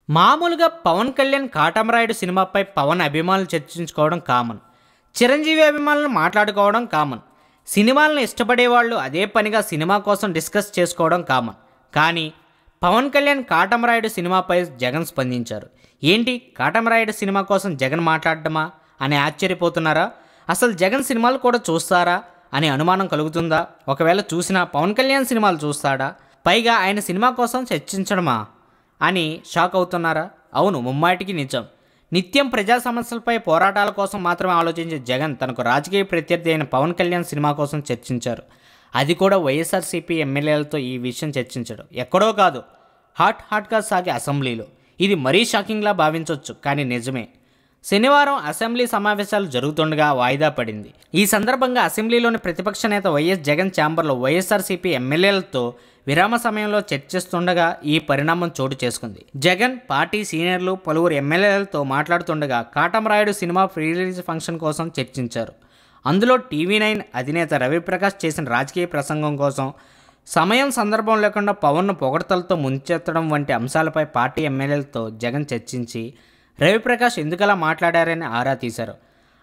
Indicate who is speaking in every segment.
Speaker 1: మామూలుగా పవన్ కళ్యాణ్ కాటమరాయుడు సినిమాపై పవన్ అభిమానులు చర్చించుకోవడం కామన్. చిరంజీవి అభిమానులు మాట్లాడుకోవడం కామన్. సినిమాలను ఇష్టపడేవాళ్ళు అదే పనిగా సినిమా కోసం డిస్కస్ చేసుకోవడం కామన్. కానీ పవన్ కళ్యాణ్ కాటమరాయుడు సినిమాపై జగన్ స్పందించారు. ఏంటి కాటమరాయుడు సినిమా కోసం జగన్ మాట్లాడటమా అని ఆశ్చర్యపోతున్నారా? అసలు జగన్ సినిమాలు కూడా చూస్తారా అని అనుమానం కలుగుతుందా? ఒకవేళ చూసినా పవన్ కళ్యాణ్ సినిమాలు చూస్తాడా? పైగా ఆయన సినిమా కోసం చర్చించడమా అని షాక్ అవుతున్నారా? అవును, ముమ్మాటికి నిజం. నిత్యం ప్రజా సమస్యలపై పోరాటాల కోసం మాత్రమే ఆలోచించే జగన్ తనకు రాజకీయ ప్రత్యర్థి అయిన పవన్ కళ్యాణ్ సినిమా కోసం చర్చించారు. అది కూడా వైఎస్ఆర్సీపీ ఎమ్మెల్యేలతో ఈ విషయం చర్చించడం ఎక్కడో కాదు, హాట్గా సాగే అసెంబ్లీలో. ఇది మరీ షాకింగ్లా భావించవచ్చు, కానీ నిజమే. శనివారం అసెంబ్లీ సమావేశాలు జరుగుతుండగా వాయిదా పడింది. ఈ సందర్భంగా అసెంబ్లీలోని ప్రతిపక్ష నేత వైఎస్ జగన్ ఛాంబర్లో వైఎస్ఆర్సీపీ ఎమ్మెల్యేలతో విరామ సమయంలో చర్చిస్తుండగా ఈ పరిణామం చోటు చేసుకుంది. జగన్ పార్టీ సీనియర్లు పలువురు ఎమ్మెల్యేలతో మాట్లాడుతుండగా Katamarayudu cinema pre release function కోసం చర్చించారు. అందులో టీవీ9 అధినేత రవిప్రకాష్ చేసిన రాజకీయ ప్రసంగం కోసం సమయం సందర్భం లేకుండా పవన్ను పొగడ్తలతో ముంచెత్తడం వంటి అంశాలపై పార్టీ ఎమ్మెల్యేలతో జగన్ చర్చించి రవిప్రకాష్ ఎందుకలా మాట్లాడారని ఆరా తీశారు.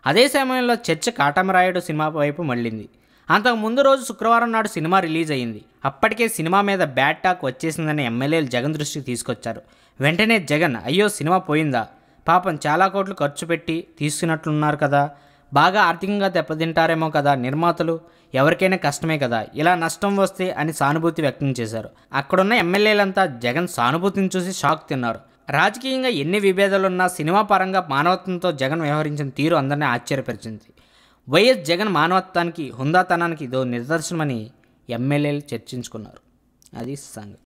Speaker 1: అదే సమయంలో చర్చ కాటమరాయుడు సినిమా వైపు మళ్ళింది. అంతకు ముందు రోజు శుక్రవారం నాడు సినిమా రిలీజ్ అయింది. అప్పటికే సినిమా మీద బ్యాడ్ టాక్ వచ్చేసిందని ఎమ్మెల్యేలు జగన్ దృష్టికి తీసుకొచ్చారు. వెంటనే జగన్, అయ్యో సినిమా పోయిందా, పాపం చాలా కోట్లు ఖర్చు పెట్టి తీసుకున్నట్లున్నారు కదా, బాగా ఆర్థికంగా దెబ్బతింటారేమో కదా నిర్మాతలు, ఎవరికైనా కష్టమే కదా, ఇలా నష్టం వస్తే అని సానుభూతి వ్యక్తం చేశారు. అక్కడున్న ఎమ్మెల్యేలంతా జగన్ సానుభూతిని చూసి షాక్ తిన్నారు. రాజకీయంగా ఎన్ని విభేదాలున్నా సినిమా పరంగా మానవత్వంతో జగన్ వ్యవహరించిన తీరు అందరినీ ఆశ్చర్యపరిచింది. వైఎస్ జగన్ మానవత్వానికి, హుందాతనానికి ఇదో నిదర్శనమని ఎమ్మెల్యేలు చర్చించుకున్నారు. అది సంగతి.